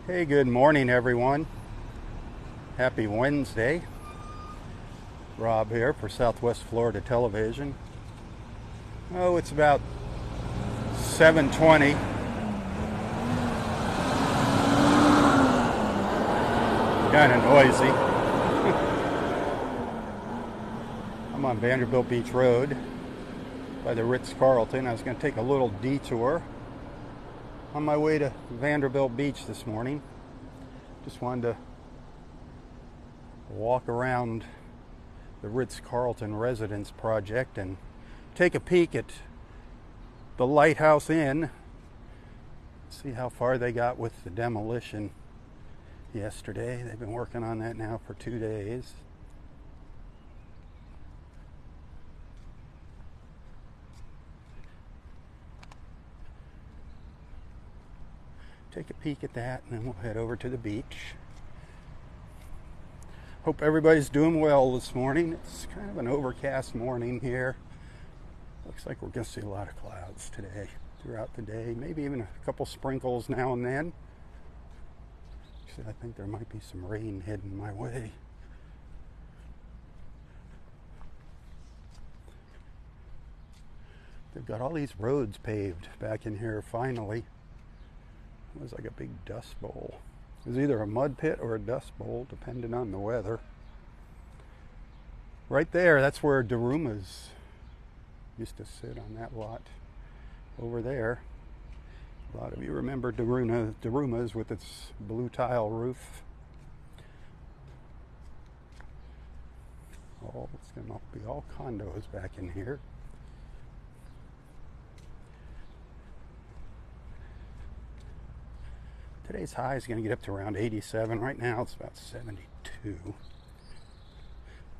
Hey, good morning, everyone. Happy Wednesday. Rob here for Southwest Florida Television. Oh, it's about 7:20. Kind of noisy. I'm on Vanderbilt Beach Road by the Ritz-Carlton. I was going to take a little detour on my way to Vanderbilt Beach this morning. Just wanted to walk around the Ritz-Carlton Residence project and take a peek at the Lighthouse Inn. See how far they got with the demolition yesterday. They've been working on that now for 2 days. Take a peek at that, and then we'll head over to the beach. Hope everybody's doing well this morning. It's kind of an overcast morning here. Looks like we're going to see a lot of clouds today, throughout the day. Maybe even a couple sprinkles now and then. Actually, I think there might be some rain heading my way. They've got all these roads paved back in here finally. It was like a big dust bowl. It was either a mud pit or a dust bowl, depending on the weather. Right there, that's where Darumas used to sit, on that lot over there. A lot of you remember Darumas with its blue tile roof. Oh, it's going to be all condos back in here. Today's high is going to get up to around 87. Right now it's about 72.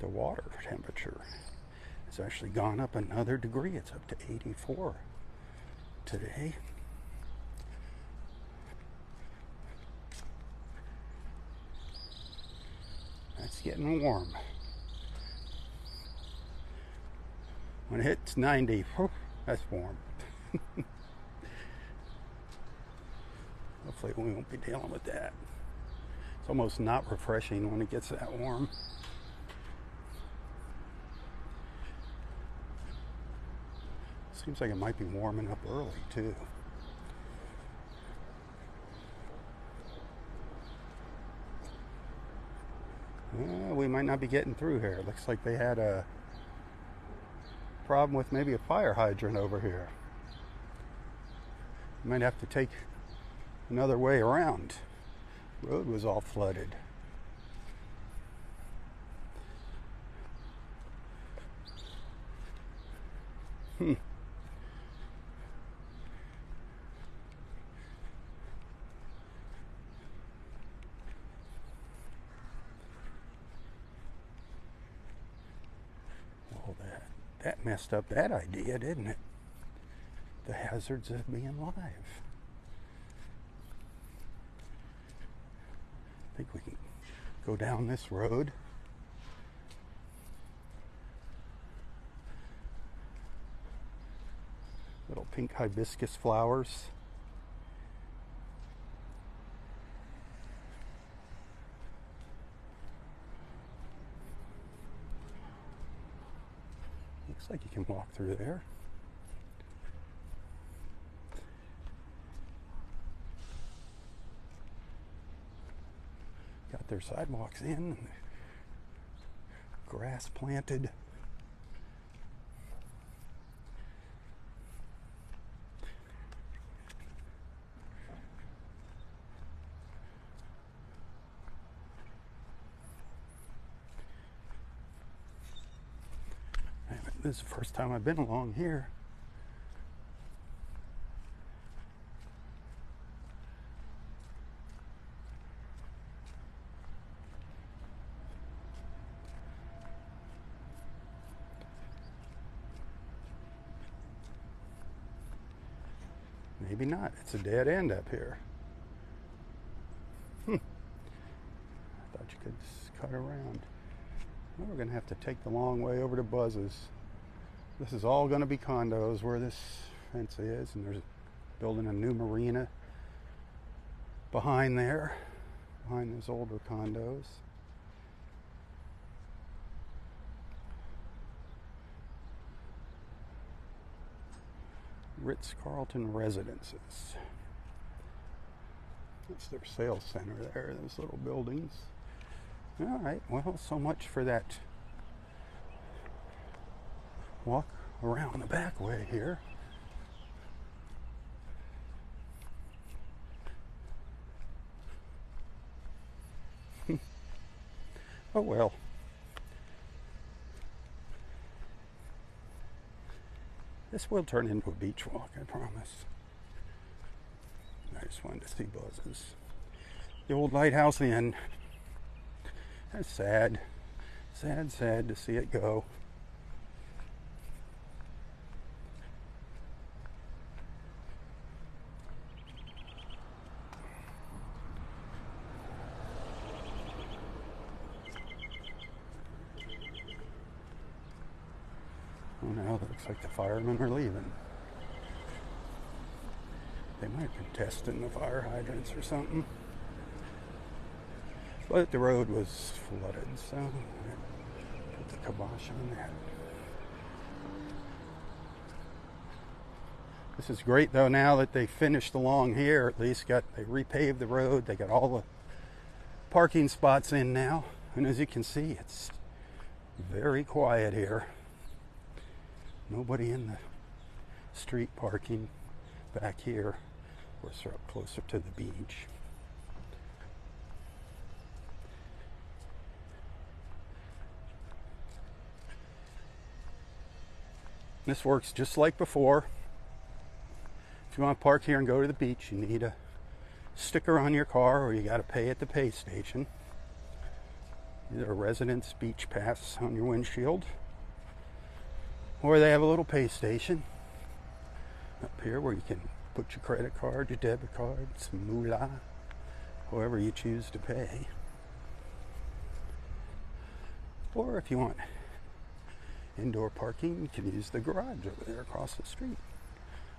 The water temperature has actually gone up another degree. It's up to 84 today. That's getting warm. When it hits 90, whew, that's warm. Hopefully we won't be dealing with that. It's almost not refreshing when it gets that warm. Seems like it might be warming up early too. We might not be getting through here. Looks like they had a problem with maybe a fire hydrant over here. Might have to take another way around. The road was all flooded. Well, that messed up that idea, didn't it? The hazards of being live. I think we can go down this road. Little pink hibiscus flowers. Looks like you can walk through there. Got their sidewalks in, grass planted. This is the first time I've been along here. Maybe not. It's a dead end up here. I thought you could cut around. Well, we're going to have to take the long way over to Buzz's. This is all going to be condos where this fence is, and there's building a new marina behind there, behind those older condos. Ritz-Carlton Residences. That's their sales center there, those little buildings. All right, well, so much for that walk around the back way here. Oh well. This will turn into a beach walk, I promise. I just wanted to see buzzes. The old Lighthouse Inn. That's sad. Sad, sad to see it go. Oh, now it looks like the firemen are leaving. They might be testing the fire hydrants or something. But the road was flooded, so I put the kibosh on that. This is great though, now that they finished along here, at least they repaved the road, they got all the parking spots in now. And as you can see, it's very quiet here. Nobody in the street parking back here. Of course, they're up closer to the beach. This works just like before. If you want to park here and go to the beach, you need a sticker on your car or you got to pay at the pay station. Either a residence beach pass on your windshield, or they have a little pay station up here where you can put your credit card, your debit card, some moolah, however you choose to pay. Or if you want indoor parking, you can use the garage over there across the street.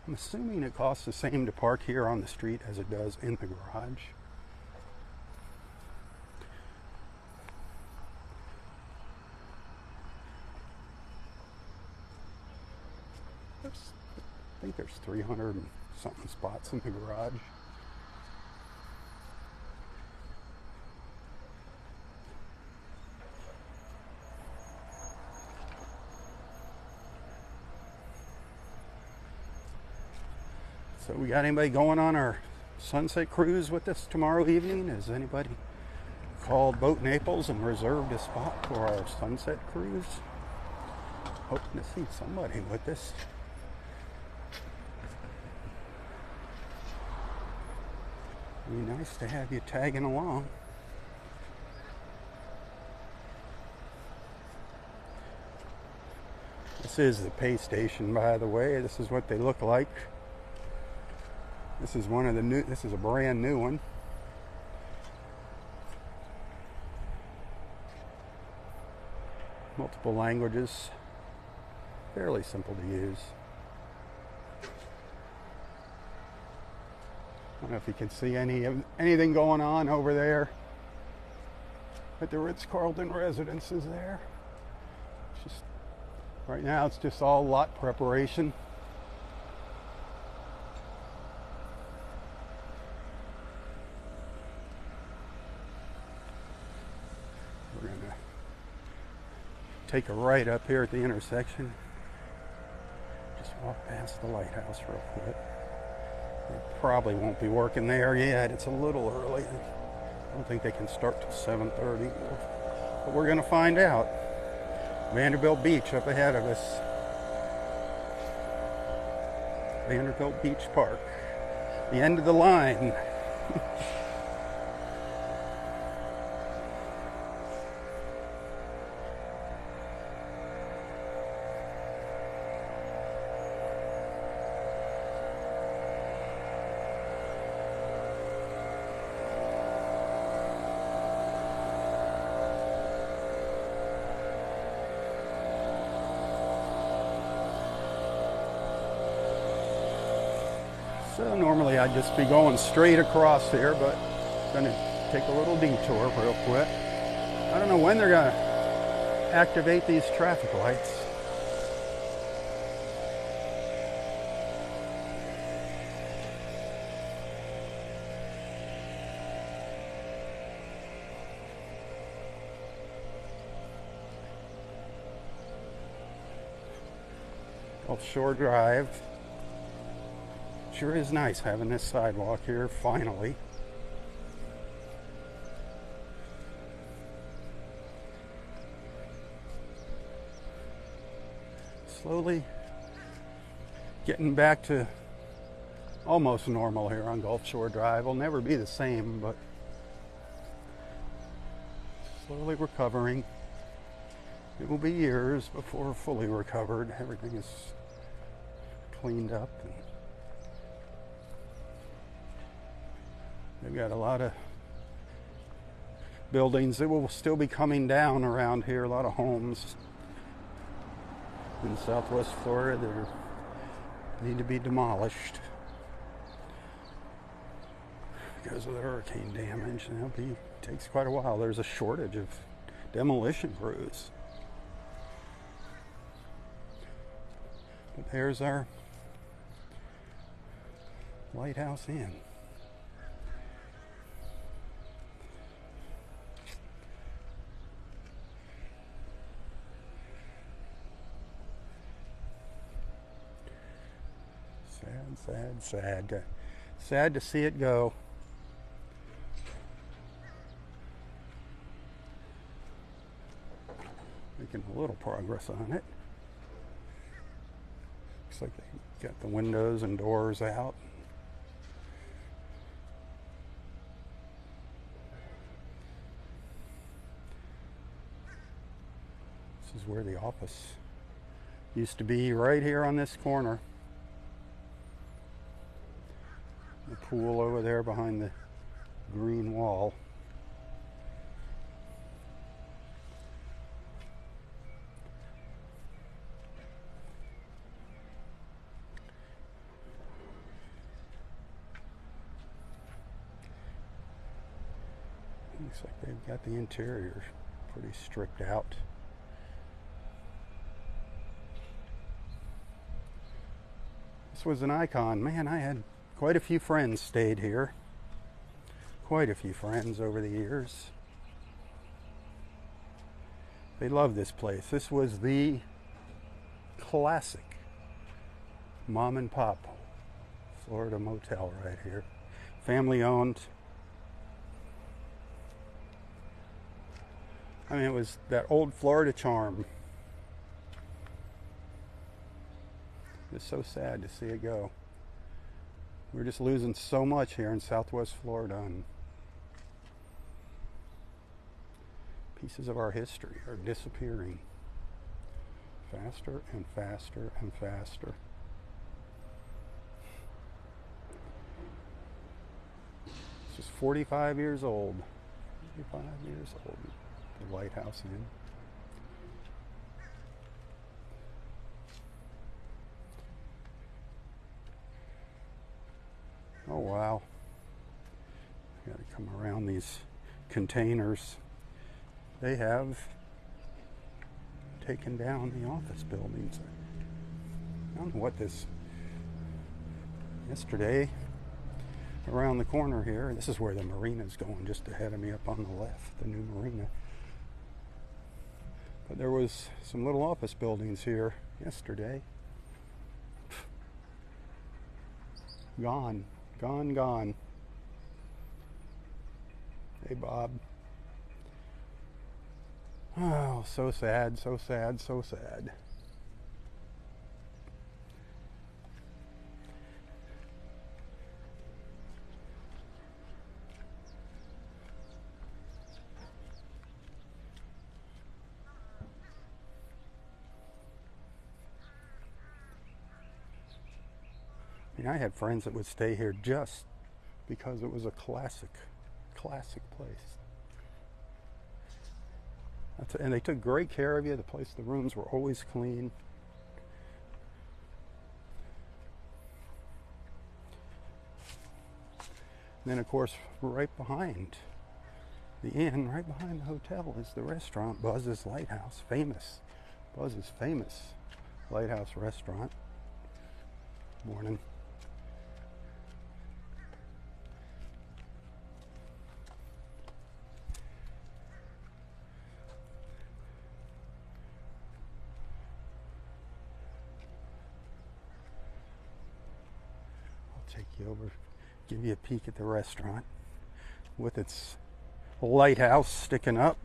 I'm assuming it costs the same to park here on the street as it does in the garage. I think there's 300 and something spots in the garage. So we got anybody going on our sunset cruise with us tomorrow evening? Has anybody called Boat Naples and reserved a spot for our sunset cruise? Hoping to see somebody with us. It'd be nice to have you tagging along. This is the pay station, by the way. This is what they look like. This is one of the new, this is a brand new one. Multiple languages. Fairly simple to use. I don't know if you can see anything going on over there at the Ritz-Carlton Residences there. It's just, right now it's just all lot preparation. We're gonna take a right up here at the intersection. Just walk past the lighthouse real quick. They probably won't be working there yet. It's a little early. I don't think they can start till 7:30. But we're going to find out. Vanderbilt Beach up ahead of us. Vanderbilt Beach Park. The end of the line. So normally I'd just be going straight across here, but I'm gonna take a little detour real quick. I don't know when they're gonna activate these traffic lights. Gulf Shore Drive. Sure is nice having this sidewalk here, finally. Slowly getting back to almost normal here on Gulf Shore Drive. Will never be the same, but slowly recovering. It will be years before fully recovered. Everything is cleaned up. And they've got a lot of buildings that will still be coming down around here. A lot of homes in Southwest Florida that need to be demolished because of the hurricane damage. And it takes quite a while. There's a shortage of demolition crews. But there's our Lighthouse Inn. Sad. Sad to see it go. Making a little progress on it. Looks like they got the windows and doors out. This is where the office used to be, right here on this corner. The pool over there behind the green wall. Looks like they've got the interior pretty stripped out. This was an icon. Man, I had quite a few friends stayed here. Quite a few friends over the years. They loved this place. This was the classic mom and pop Florida motel right here. Family owned. I mean, it was that old Florida charm. It's so sad to see it go. We're just losing so much here in Southwest Florida, and pieces of our history are disappearing faster and faster and faster. This is 45 years old. 45 years old. The Lighthouse Inn. Oh wow. Got to come around these containers. They have taken down the office buildings. I don't know what this. Yesterday, around the corner here, this is where the marina's going, just ahead of me up on the left, the new marina. But there was some little office buildings here yesterday. Gone. Gone. Hey, Bob. Oh, so sad. I mean, I had friends that would stay here just because it was a classic place. And they took great care of you. The rooms were always clean. And then, of course, right behind the inn, right behind the hotel, is the restaurant, Buzz's Lighthouse. Famous. Buzz's famous lighthouse restaurant. Morning. I'll take you over, give you a peek at the restaurant with its lighthouse sticking up.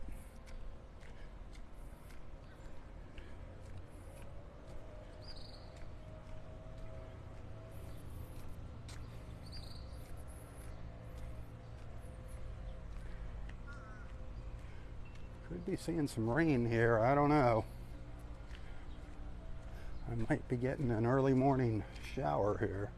Could be seeing some rain here, I don't know. I might be getting an early morning shower here.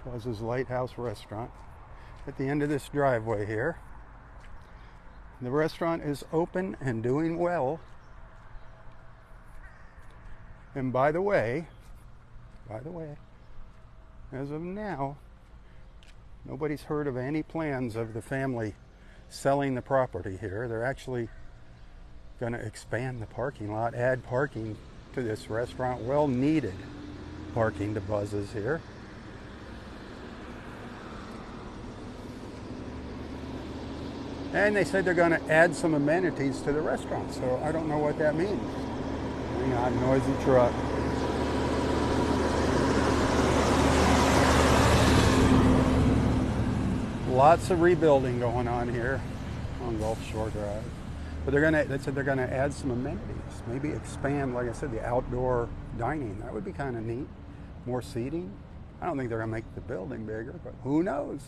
Buzz's Lighthouse Restaurant at the end of this driveway here. The restaurant is open and doing well. And by the way, as of now, nobody's heard of any plans of the family selling the property here. They're actually going to expand the parking lot, add parking to this restaurant. Well needed parking to Buzz's here. And they said they're going to add some amenities to the restaurant, so I don't know what that means. Hang on, noisy truck. Lots of rebuilding going on here on Gulf Shore Drive. But they said they're gonna add some amenities. Maybe expand, like I said, the outdoor dining. That would be kind of neat. More seating. I don't think they're gonna make the building bigger, but who knows?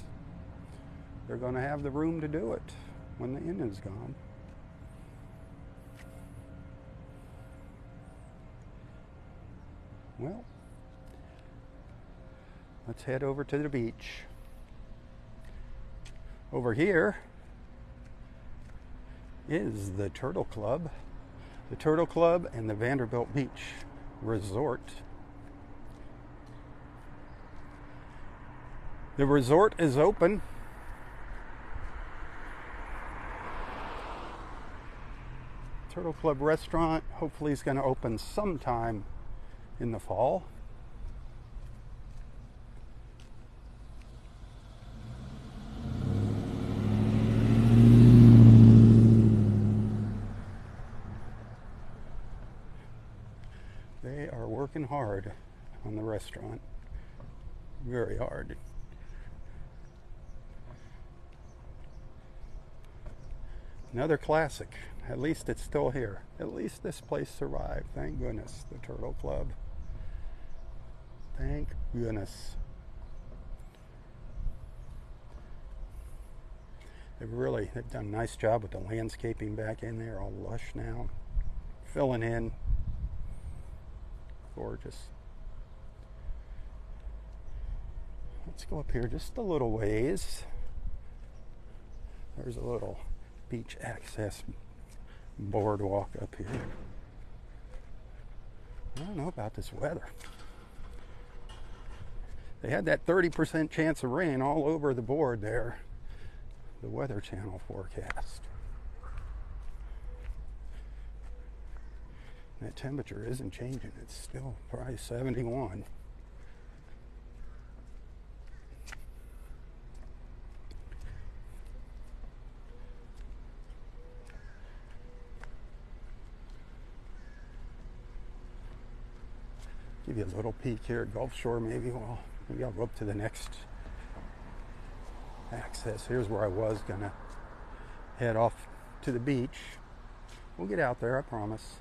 They're gonna have the room to do it when the inn is gone. Well, let's head over to the beach. Over here is the Turtle Club. The Turtle Club and the Vanderbilt Beach Resort. The resort is open. Turtle Club restaurant hopefully is going to open sometime in the fall. They are working hard on the restaurant. Very hard. Another classic. At least it's still here. At least this place survived. Thank goodness. The Turtle Club. Thank goodness. They've done a nice job with the landscaping back in there. All lush now. Filling in. Gorgeous. Let's go up here just a little ways. There's a little beach access boardwalk up here. I don't know about this weather. They had that 30% chance of rain all over the board there, the Weather Channel forecast. That temperature isn't changing. It's still probably 71. Give you a little peek here at Gulf Shore maybe. Well, maybe I'll go up to the next access. Here's where I was gonna head off to the beach. We'll get out there, I promise.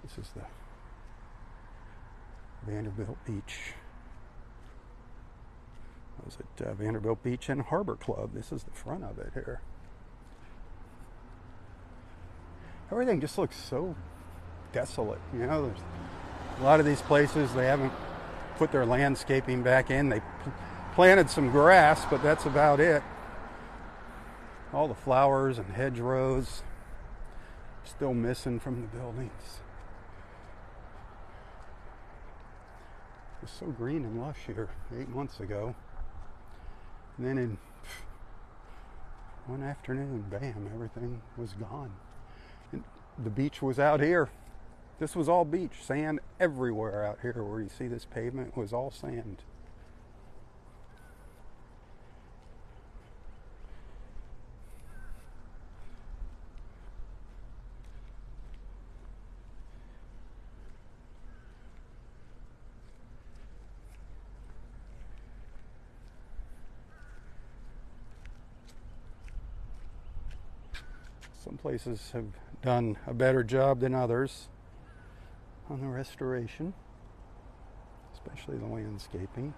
This is the Vanderbilt Beach. I was at Vanderbilt Beach and Harbor Club. This is the front of it here. Everything just looks so desolate. You know, there's a lot of these places, they haven't put their landscaping back in. They planted some grass, but that's about it. All the flowers and hedgerows still missing from the buildings. It was so green and lush here 8 months ago. And then in one afternoon, bam, everything was gone. And the beach was out here. This was all beach, sand everywhere out here. Where you see this pavement was all sand. Some places have done a better job than others on the restoration, especially the landscaping.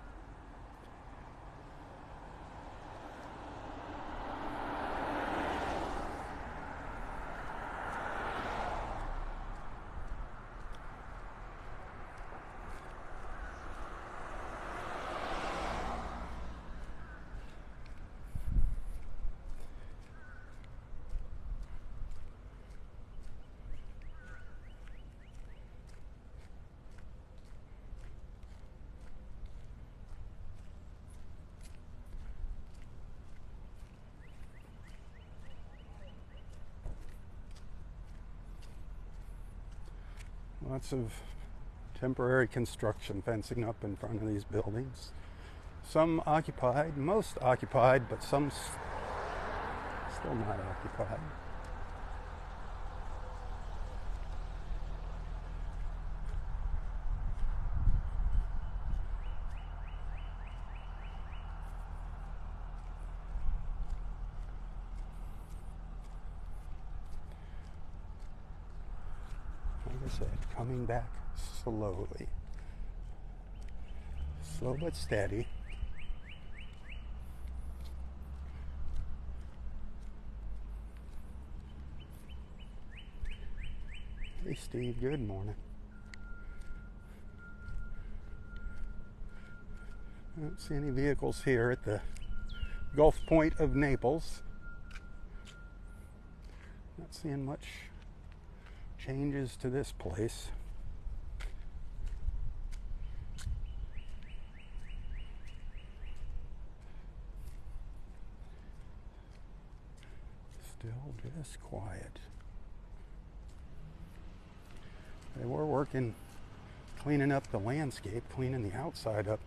Lots of temporary construction fencing up in front of these buildings. Some occupied, most occupied, but some still not occupied. Like I said, coming back slowly. Slow but steady. Hey Steve, good morning. I don't see any vehicles here at the Gulf Point of Naples. Not seeing much changes to this place. Still just quiet. They were working, cleaning up the landscape, cleaning the outside up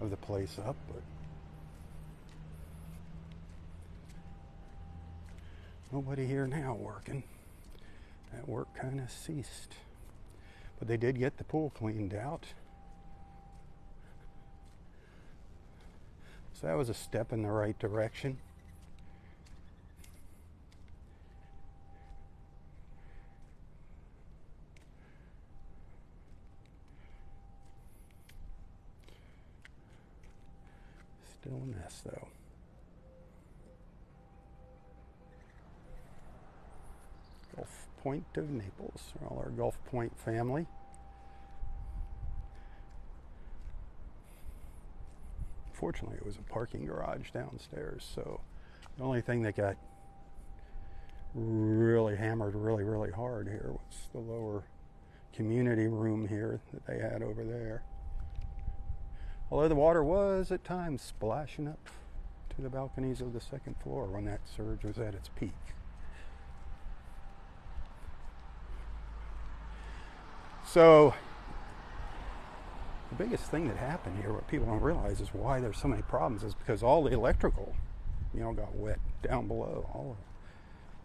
of the place up, but nobody here now working. That work kind of ceased. But they did get the pool cleaned out. So that was a step in the right direction. Still a mess though. Gulf Point of Naples, all our Gulf Point family. Fortunately, it was a parking garage downstairs, so the only thing that got really hammered really hard here was the lower community room here that they had over there. Although the water was at times splashing up to the balconies of the second floor when that surge was at its peak. So the biggest thing that happened here, what people don't realize, is why there's so many problems is because all the electrical, got wet down below.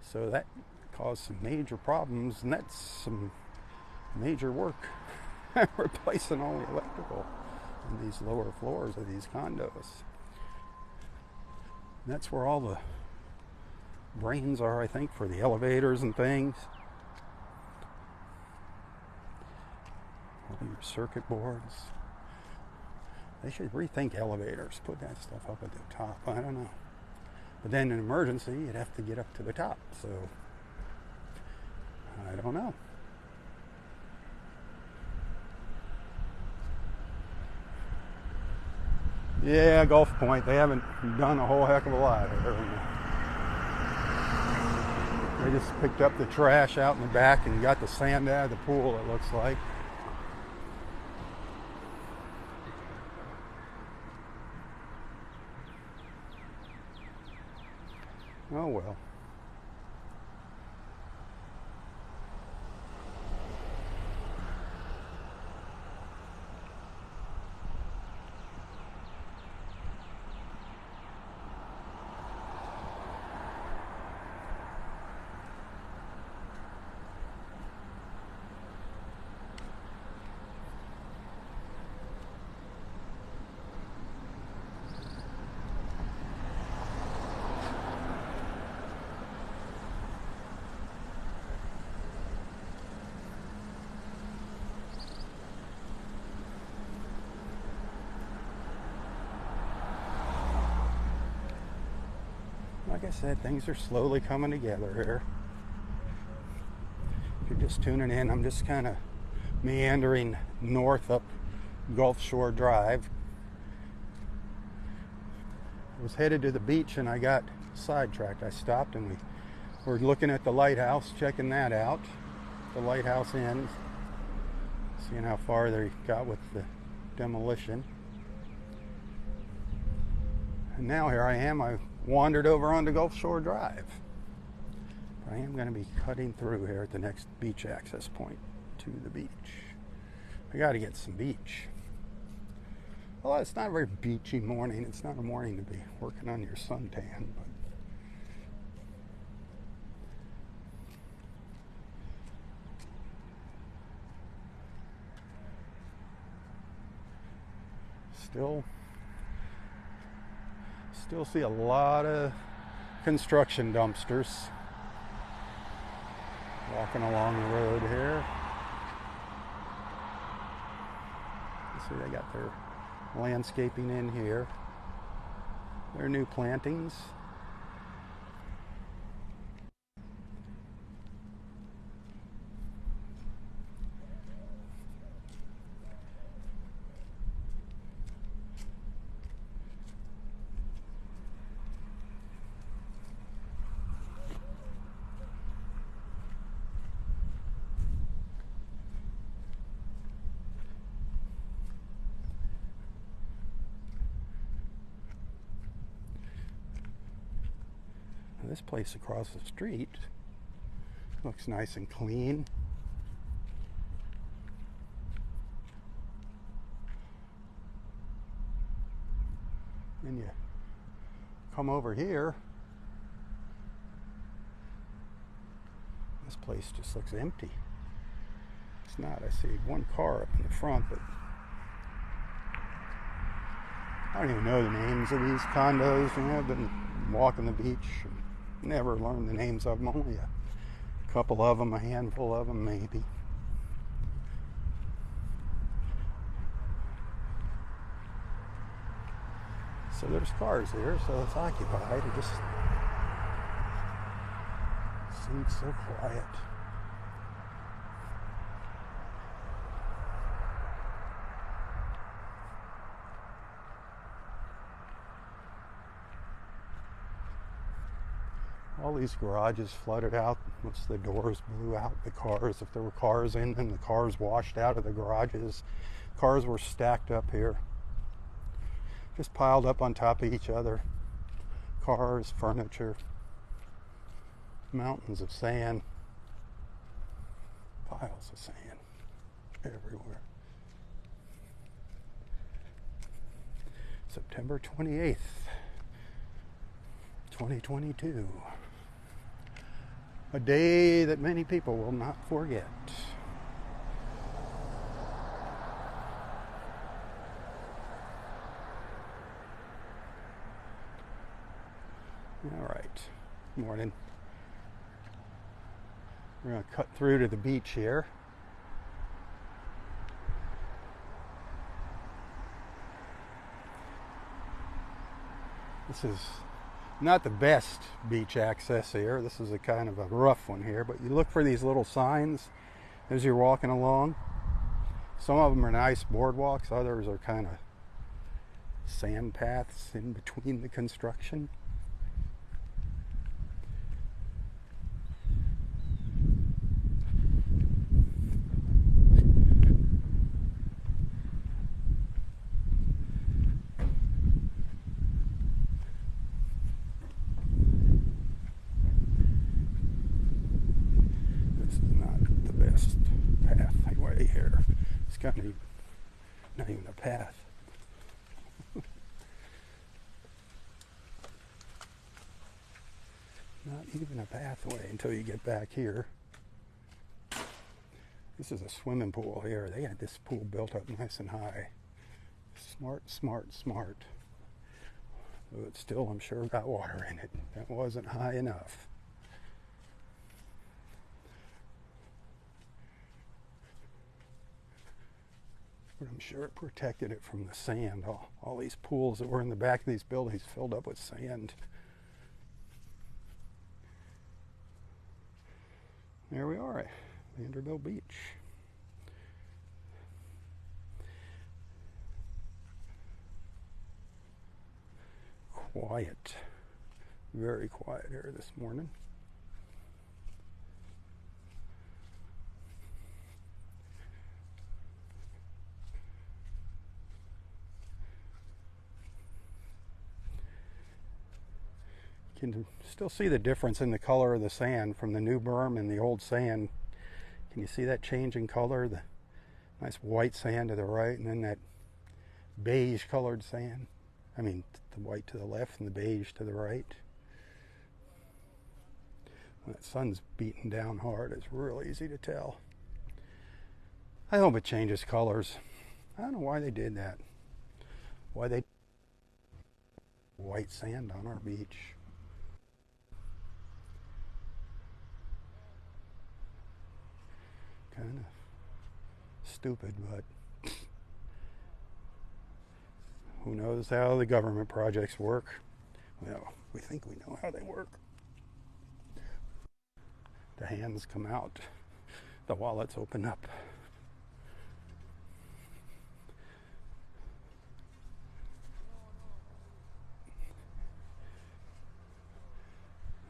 So that caused some major problems, and that's some major work replacing all the electrical in these lower floors of these condos. And that's where all the brains are, I think, for the elevators and things. All your circuit boards. They should rethink elevators, put that stuff up at the top. I don't know. But then in an emergency, you'd have to get up to the top. So, I don't know. Yeah, Gulf Point. They haven't done a whole heck of a lot here. I just picked up the trash out in the back and got the sand out of the pool, it looks like. Oh well. Like I said, things are slowly coming together here. If you're just tuning in, I'm just kind of meandering north up Gulf Shore Drive. I was headed to the beach and I got sidetracked. I stopped and we were looking at the lighthouse, checking that out. The lighthouse inn, seeing how far they got with the demolition. And now here I am. I wandered over onto Gulf Shore Drive. I am going to be cutting through here at the next beach access point to the beach. I got to get some beach. Well, it's not a very beachy morning. It's not a morning to be working on your suntan, but still see a lot of construction dumpsters walking along the road here. You see they got their landscaping in here. Their new plantings. This place across the street looks nice and clean. Then you come over here, this place just looks empty. It's not. I see one car up in the front, but I don't even know the names of these condos. You know, I've been walking the beach. Never learned the names of them, only a couple of them, a handful of them maybe. So there's cars here, so it's occupied. It just seems so quiet. All these garages flooded out. Once the doors blew out, the cars, if there were cars in them, the cars washed out of the garages. Cars were stacked up here, just piled up on top of each other. Cars, furniture, mountains of sand, piles of sand everywhere. September 28th, 2022. A day that many people will not forget. All right, morning. We're going to cut through to the beach here. This is not the best beach access here. This is a kind of a rough one here, but you look for these little signs as you're walking along. Some of them are nice boardwalks, others are kind of sand paths in between the construction. here. It's kind of not even a path. Not even a pathway until you get back here. This is a swimming pool here. They had this pool built up nice and high. Smart, smart, smart. But still, I'm sure, got water in it. That wasn't high enough. But I'm sure it protected it from the sand. All these pools that were in the back of these buildings filled up with sand. There we are at Vanderbilt Beach. Quiet. Very quiet here this morning. You can still see the difference in the color of the sand from the new berm and the old sand. Can you see that change in color? The nice white sand to the right, and then that beige colored sand. I mean, the white to the left and the beige to the right. When that sun's beating down hard, it's real easy to tell. I hope it changes colors. I don't know why they did that. Why they white sand on our beach. Kind of stupid, but who knows how the government projects work? Well, we think we know how they work. The hands come out, the wallets open up.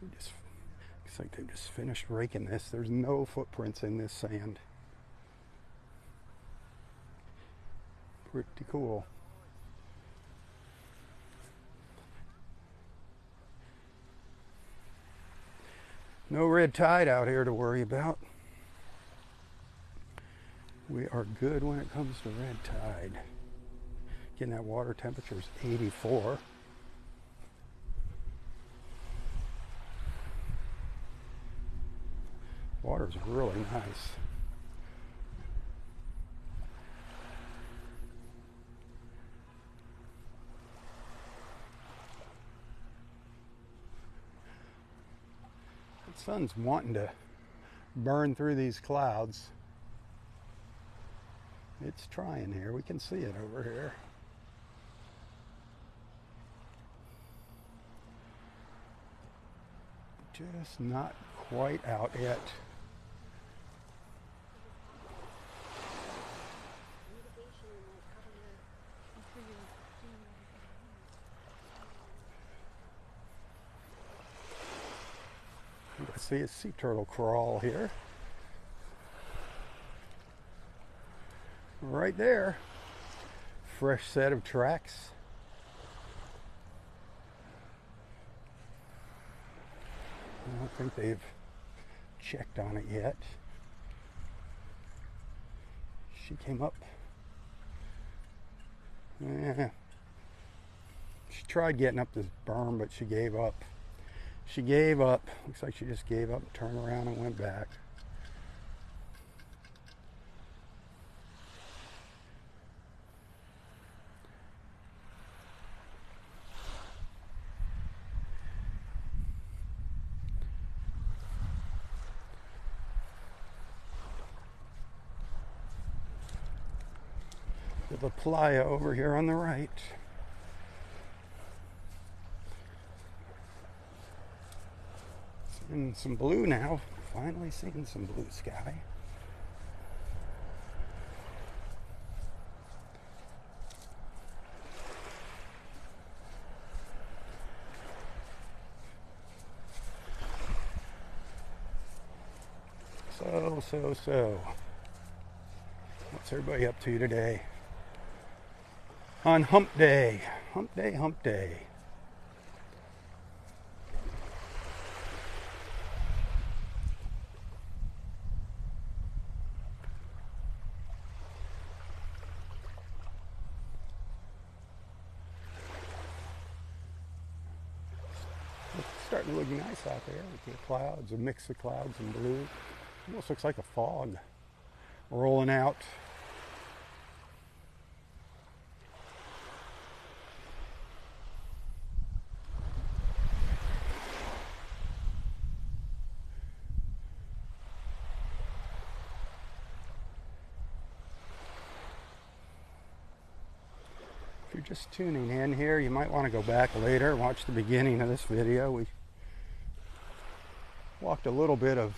Looks like they've just finished raking this. There's no footprints in this sand. Pretty cool. No red tide out here to worry about. We are good when it comes to red tide. Again, that water temperature is 84. Water's really nice. The sun's wanting to burn through these clouds. It's trying here. We can see it over here. Just not quite out yet. I see a sea turtle crawl here. Right there. Fresh set of tracks. I don't think they've checked on it yet. She came up. She tried getting up this berm, but she gave up. She gave up. Looks like she just gave up, turned around and went back. The playa over here on the right. Seeing some blue now. Finally seeing some blue sky. So. What's everybody up to today? On hump day. Hump day, hump day. starting to look nice out there with the clouds, a mix of clouds and blue. Almost looks like a fog rolling out. If you're just tuning in here, you might want to go back later and watch the beginning of this video. We walked a little bit of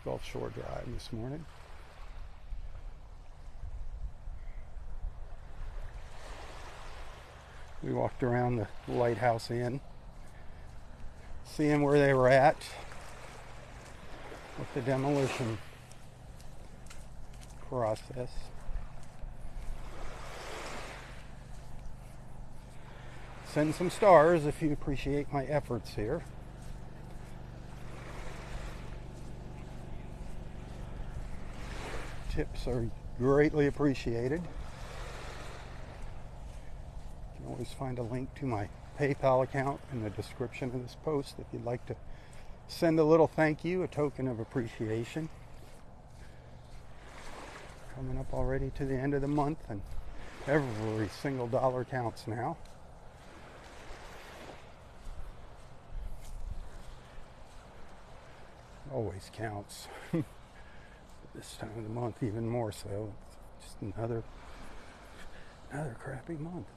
Gulf Shore Drive this morning. We walked around the Lighthouse Inn, seeing where they were at with the demolition process. Send some stars if you appreciate my efforts here. Tips are greatly appreciated. You can always find a link to my PayPal account in the description of this post if you'd like to send a little thank you, a token of appreciation. Coming up already to the end of the month, and every single dollar counts now. Always counts. This time of the month even more so. It's just another crappy month.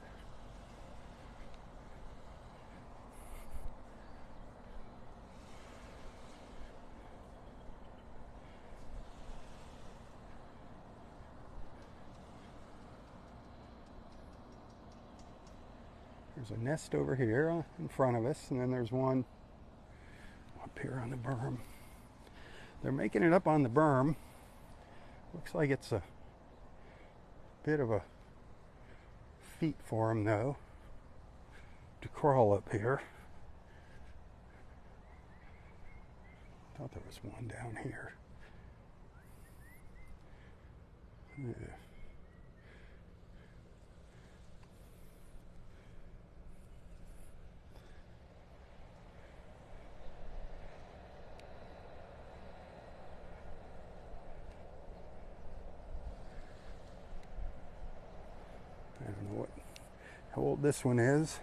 There's a nest over here in front of us, and then there's one up here on the berm. They're making it up on the berm. Looks like it's a bit of a feat for them, though, to crawl up here. Thought there was one down here. Yeah. I don't know how old this one is.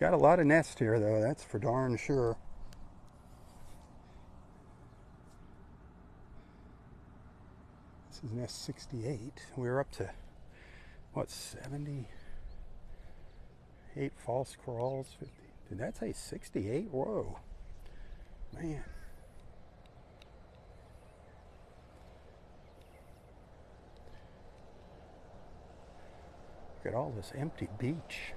Got a lot of nests here, though, that's for darn sure. This is nest 68. We're up to, what, 78 false crawls? 50. Did that say 68? Whoa. Man. Look at all this empty beach.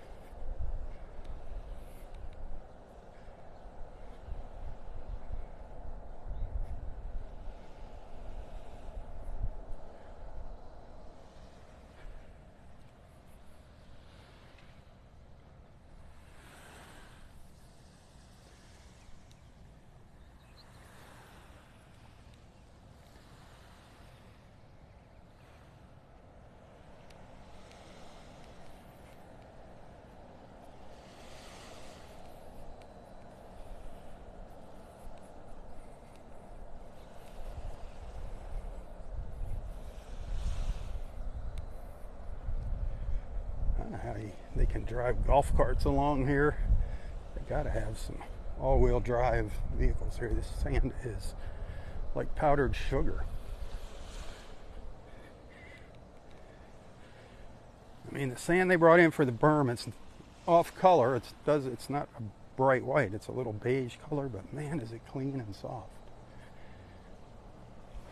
How they can drive golf carts along here. They gotta have some all-wheel drive vehicles here. This sand is like powdered sugar. I mean, the sand they brought in for the berm, it's off color. It's not a bright white. It's a little beige color, but man, is it clean and soft.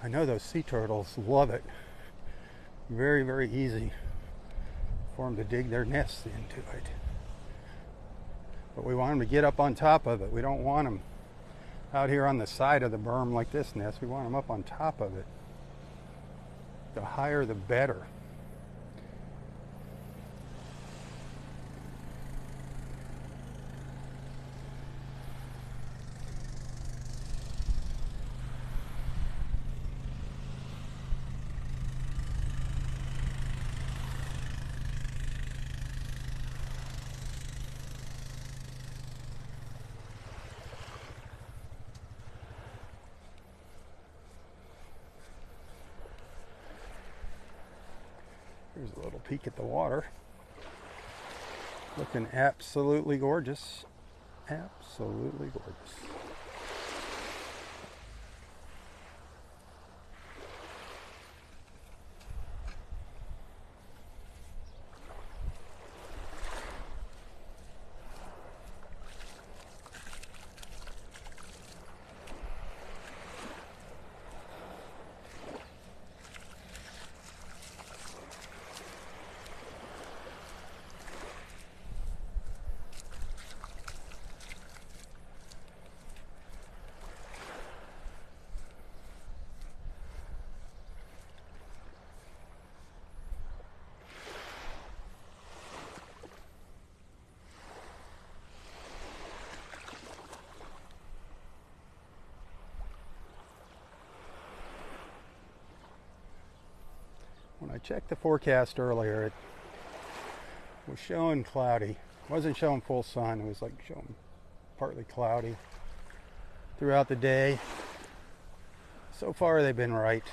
I know those sea turtles love it. Very, very easy for them to dig their nests into it. But we want them to get up on top of it. We don't want them out here on the side of the berm like this nest. We want them up on top of it. The higher the better. There's a little peek at the water. Looking absolutely gorgeous. Absolutely gorgeous. When I checked the forecast earlier, it was showing cloudy. It wasn't showing full sun. It was like showing partly cloudy throughout the day. So far, they've been right.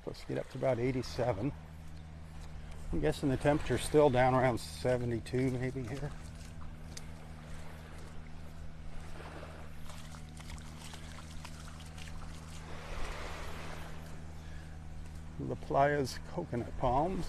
Supposed to get up to about 87. I'm guessing the temperature's still down around 72 maybe here. La Playa's coconut palms.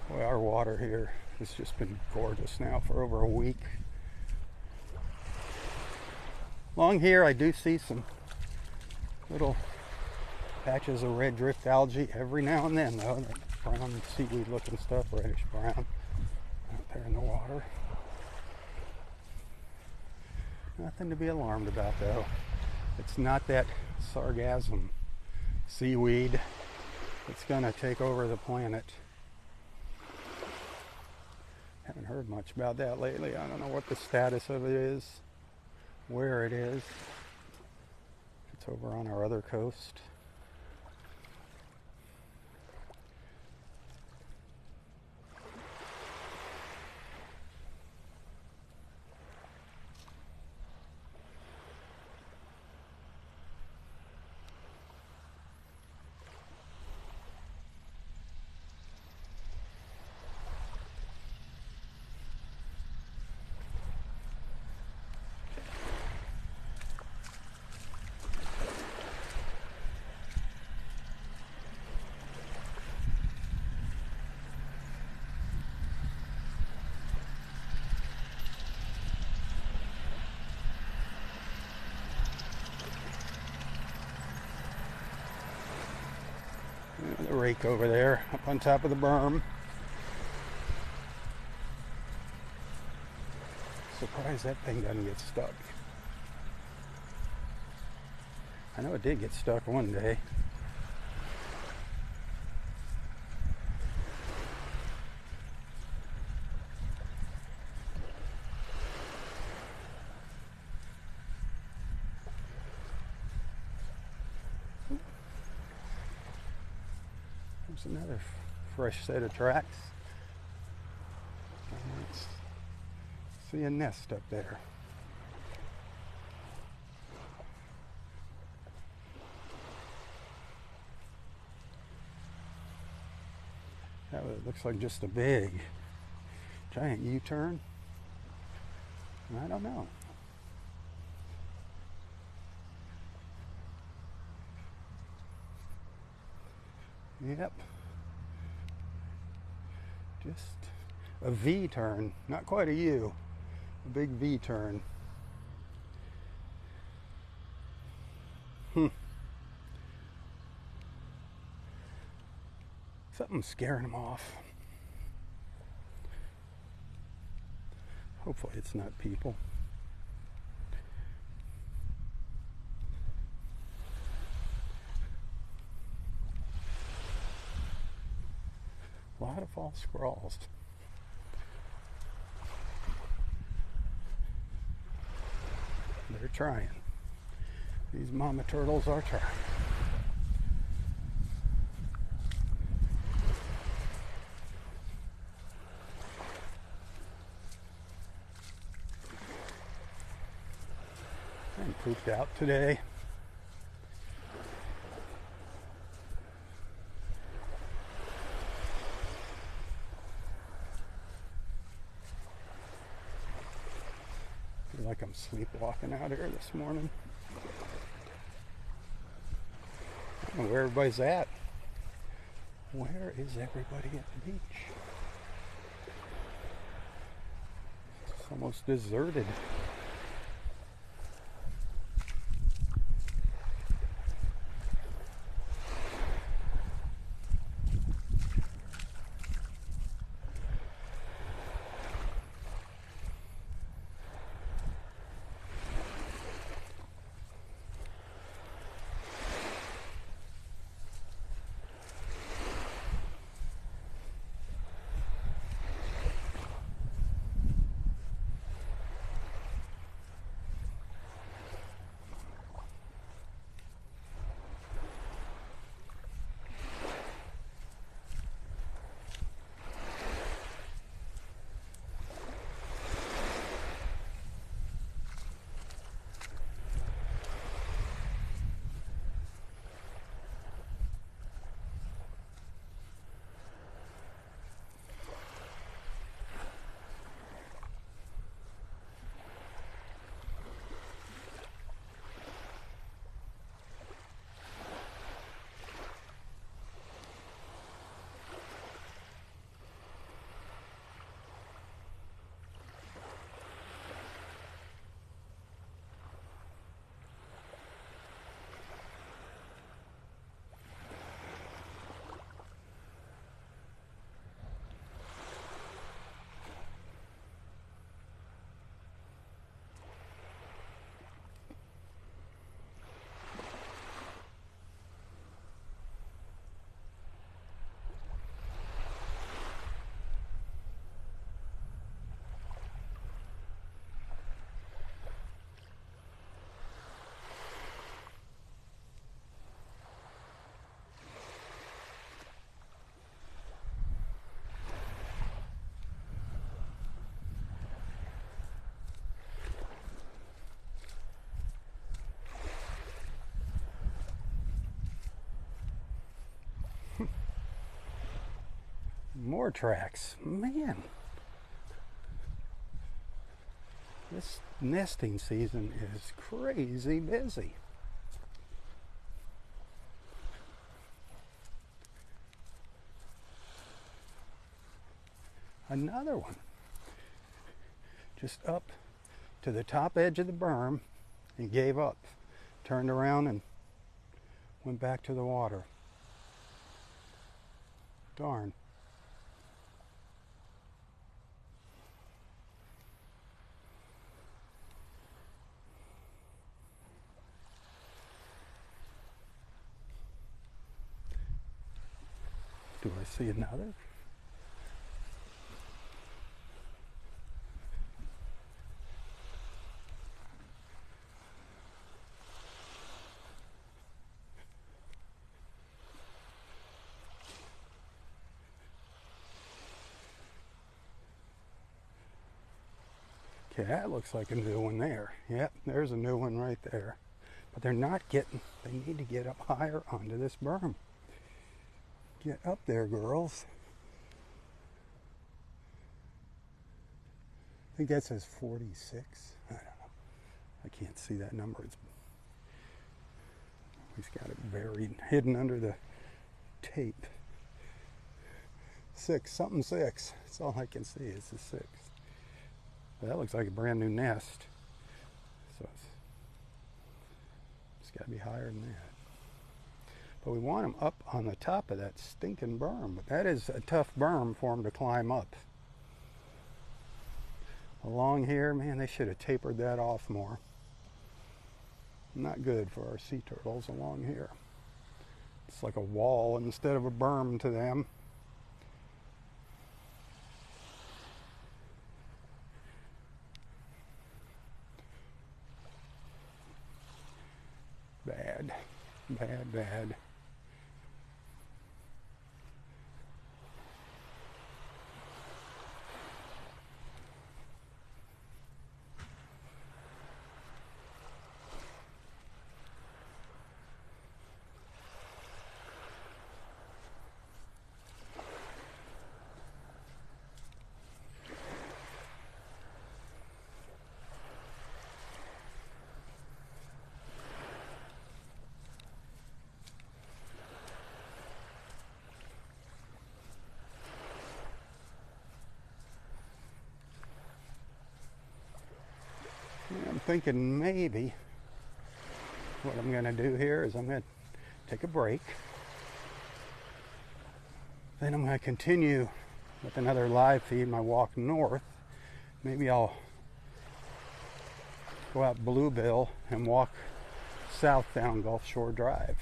Well, our water here has just been gorgeous now for over a week. Along here I do see some little patches of red drift algae every now and then, though. That brown seaweed looking stuff, reddish brown, out there in the water. Nothing to be alarmed about, though. It's not that sargassum seaweed that's going to take over the planet. Haven't heard much about that lately. I don't know what the status of it is, where it is. It's over on our other coast. The rake over there, up on top of the berm. Surprised that thing doesn't get stuck. I know it did get stuck one day. There's another fresh set of tracks. Let's see a nest up there. That looks like just a big giant U-turn. I don't know. Yep. Just a V-turn, not quite a U, a big V-turn. Something's scaring them off. Hopefully it's not people. lot of false squirrels. They're trying. These mama turtles are trying. I'm pooped out today. Feel like I'm sleepwalking out here this morning. I don't know where everybody's at. Where is everybody at the beach? It's almost deserted. More tracks. Man, this nesting season is crazy busy. Another one. Just up to the top edge of the berm and gave up. Turned around and went back to the water. Darn. Do I see another? Okay, that looks like a new one there. Yep, there's a new one right there. But they're not getting, they need to get up higher onto this berm. Get up there, girls. I think that says 46. I don't know. I can't see that number. He's got it buried, hidden under the tape. 6. That's all I can see is the 6. That looks like a brand new nest. So it's got to be higher than that. But we want them up on the top of that stinking berm. But that is a tough berm for them to climb up. Along here, man, they should have tapered that off more. Not good for our sea turtles along here. It's like a wall instead of a berm to them. Bad, bad, bad. I'm thinking maybe what I'm going to do here is I'm going to take a break. Then I'm going to continue with another live feed, my walk north. Maybe I'll go out Bluebill and walk south down Gulf Shore Drive.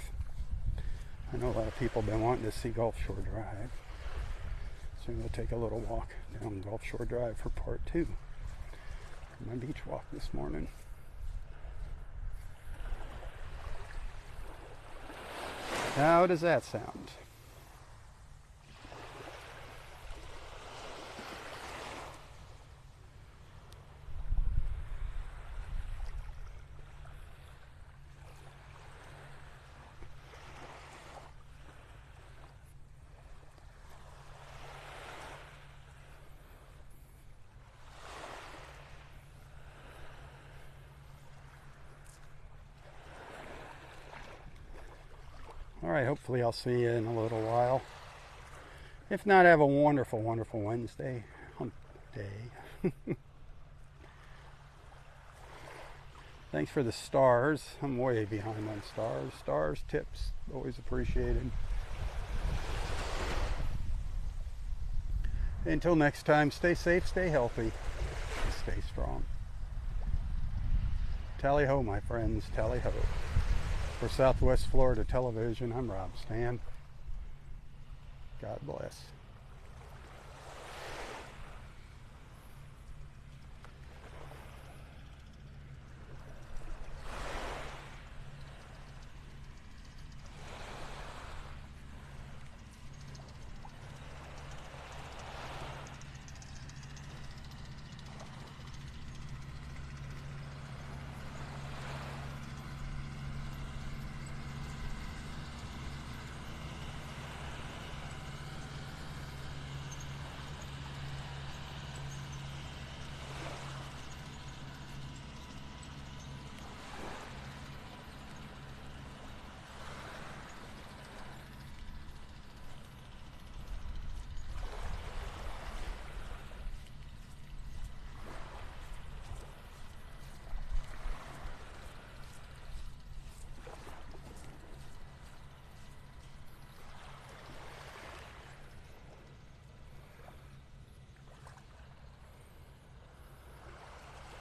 I know a lot of people have been wanting to see Gulf Shore Drive. So I'm going to take a little walk down Gulf Shore Drive for part 2. My beach walk this morning. How does that sound? Alright, hopefully I'll see you in a little while. If not, have a wonderful, wonderful Wednesday. Hump day. Thanks for the stars. I'm way behind on stars. Stars, tips, always appreciated. Until next time, stay safe, stay healthy, and stay strong. Tally ho, my friends, tally ho. For Southwest Florida Television, I'm Robb Stan. God bless.